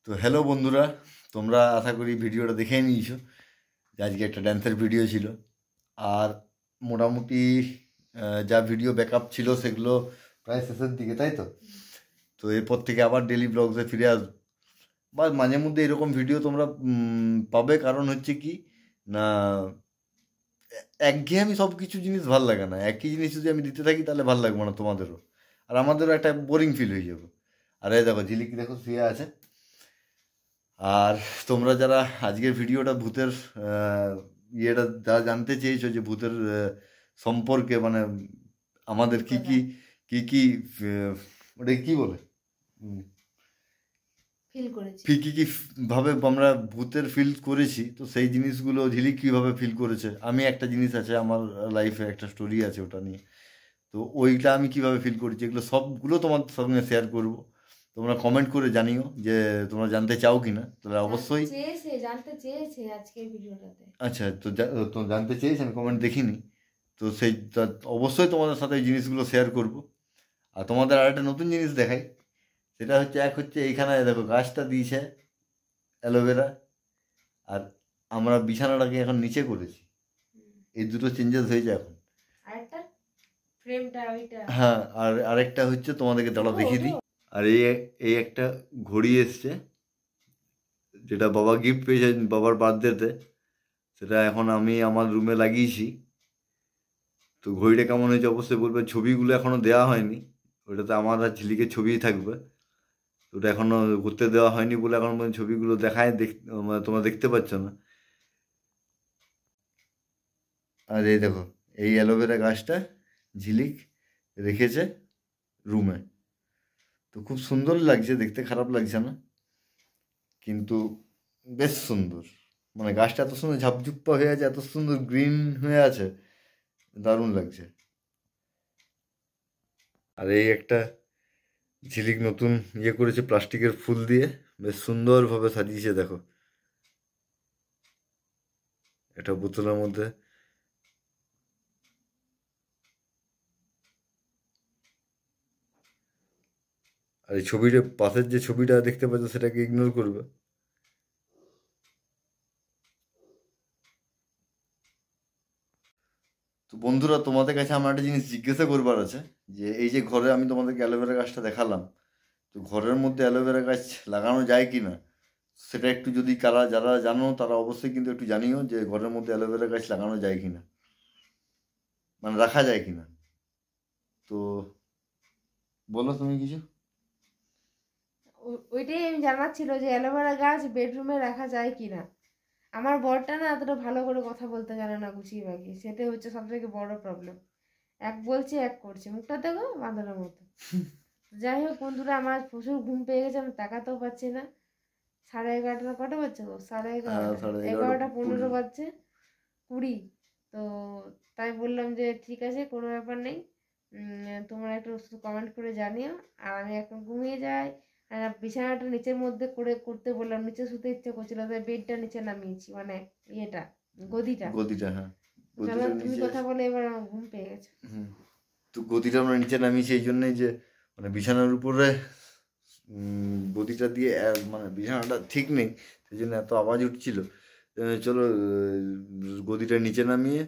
তো হ্যালো বন্ধুরা, তোমরা আশা করি ভিডিওটা দেখেই নিয়েছো যে আজকে একটা ড্যান্সের ভিডিও ছিল। আর মোটামুটি যা ভিডিও ব্যাকআপ ছিল সেগুলো প্রায় শেষের দিকে, তাই তো? তো এরপর থেকে আবার ডেলি ব্লগসে ফিরে আসবো, বা মাঝে মধ্যে এরকম ভিডিও তোমরা পাবে। কারণ হচ্ছে কি না, একঘেয়েমি সব কিছু জিনিস ভাল লাগে না। একই জিনিস যদি আমি দিতে থাকি তাহলে ভাল লাগবে না তোমাদেরও, আর আমাদেরও একটা বোরিং ফিল হয়ে যাবে। আর এই দেখো ঝিলিকি, দেখো শুয়ে আছে। আর তোমরা যারা আজকের ভিডিওটা ভূতের ইয়েটা যারা জানতে চেয়েছো যে ভূতের সম্পর্কে, মানে আমাদের কি কি কি কি ওটা কি বলে কি কি ভাবে আমরা ভূতের ফিল করেছি, তো সেই জিনিসগুলো ঝিলিক কীভাবে ফিল করেছে। আমি একটা জিনিস আছে আমার লাইফে, একটা স্টোরি আছে ওটা নিয়ে, তো ওইটা আমি কিভাবে ফিল করেছি এগুলো সবগুলো তোমার সঙ্গে শেয়ার করবো। তোমরা কমেন্ট করে জানিও যে তোমরা জানতে চাও কি না, তাহলে অবশ্যই জানতে চেয়েছে আজকের ভিডিওটাতে। আচ্ছা, তো জানতে চেয়েছি, আমি কমেন্ট দেখিনি। তো অবশ্যই তোমাদের সাথে এই জিনিসগুলো শেয়ার করব। আর তোমাদের আর একটা নতুন জিনিস দেখাই, সেটা হচ্ছে এইখানে দেখো গাছটা দিয়েছে অ্যালোভেরা, আর আমরা বিছানাটাকে এখন নিচে করেছি। এই দুটো চেঞ্জেস হয়েছে এখন। হ্যাঁ, আর আরেকটা হচ্ছে তোমাদেরকে দাঁড়া দেখিয়ে দিই। আর এই একটা ঘড়ি এসছে, যেটা বাবা গিফট পেয়েছে বাবার বার্থডেতে, সেটা এখন আমি আমার রুমে লাগিয়েছি। তো ঘড়িটা কেমন হয়েছে অবশ্যই বলবে। ছবিগুলো এখনও দেওয়া হয়নি, ওটাতে আমার আর ঝিলিকের ছবিই থাকবে। ওটা এখনও ঘুরতে দেওয়া হয়নি বলে এখন পর্যন্ত ছবিগুলো দেখায়, মানে তোমরা দেখতে পাচ্ছ না। আর এই দেখো এই অ্যালোভেরা গাছটা ঝিলিক রেখেছে রুমে। তো খুব সুন্দর লাগছে দেখতে, খারাপ লাগছে না, কিন্তু বেশ সুন্দর। মানে গাছটা এত সুন্দর ঝাপঝুপ্পা হয়ে আছে, এত সুন্দর গ্রিন হয়ে আছে, দারুণ লাগছে। আর এই একটা ঝিলিক নতুন ইয়ে করেছে প্লাস্টিকের ফুল দিয়ে, বেশ সুন্দরভাবে সাজিয়েছে দেখো। এটা বোতলের মধ্যে। আর এই ছবিটা, পাশের যে ছবিটা দেখতে পাচ্ছ সেটাকে ইগনোর করবে। তো বন্ধুরা, তোমাদের কাছে আমার একটা জিনিস জিজ্ঞাসা করবার আছে, যে এই যে ঘরে আমি তোমাদেরকে অ্যালোভেরা গাছটা দেখালাম, তো ঘরের মধ্যে অ্যালোভেরা গাছ লাগানো যায় কি না সেটা একটু যদি যারা জানো তারা অবশ্যই কিন্তু একটু জানিও যে ঘরের মধ্যে অ্যালোভেরা গাছ লাগানো যায় কি না, মানে রাখা যায় কি না। তো বলো তুমি কিছু। ওইটাই আমি জানার ছিল যে অ্যালোভেরা গাছ বেডরুমে রাখা যায় কিনা। আমার বরটা না এতটা ভালো করে কথা বলতে জানে না গুছিয়ে বাগিয়ে, সেটাই হচ্ছে সব থেকে বড় প্রবলেম। এক বলছে এক করছে, মুখটা দেখো বাঁদরের মতো। যাই হোক বন্ধুরা, আমার প্রচুর ঘুম পেয়ে গেছে, আমি তাকাতেও পাচ্ছি না। 11:30 কটা বাজছে গো? 11:30, 11:15 বাজছে, 20। তো তাই বললাম যে ঠিক আছে, কোনো ব্যাপার নেই, তোমরা একটু কমেন্ট করে জানিও। আর আমি এখন ঘুমিয়ে যাই। আর বিছানাটা নিচের মধ্যে করতে বললাম, নিচে শুতে ইচ্ছে করছিল, তাই বেডটা নিচে নামিয়েছি, মানে ইয়েটা, গদিটা। হ্যাঁ, চলো তুমি কথা বলে, এবার আমার ঘুম পেয়ে গেছে। তো গদিটা আমরা নিচে নামিয়েছি এই জন্যই যে মানে বিছানার উপরে গদিটা দিয়ে মানে বিছানাটা ঠিক নেই, সেই জন্য এত আওয়াজ উঠছিল। চলো গদিটা নিচে নামিয়ে,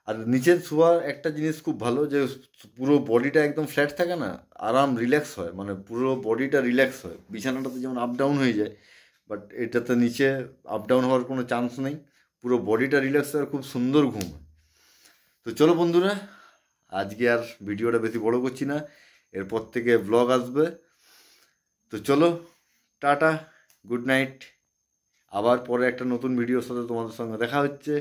আর নিচে শোয়ার একটা জিনিস খুব ভালো, যে পুরো বডিটা একদম ফ্ল্যাট থাকে না, আরাম রিল্যাক্স হয়, মানে পুরো বডিটা রিল্যাক্স হয়। বিছানাটাতে যেমন আপ ডাউন হয়ে যায়, বাট এটাতে নিচে আপ ডাউন হওয়ার কোনো চান্স নেই, পুরো বডিটা রিল্যাক্স হয়, খুব সুন্দর ঘুম হয়। তো চলো বন্ধুরা, আজকে আর ভিডিওটা বেশি বড় করছি না, এরপর থেকে ব্লগ আসবে। তো চলো, টাটা, গুড নাইট। আবার পরে একটা নতুন ভিডিওর সাথে তোমাদের সঙ্গে দেখা হচ্ছে।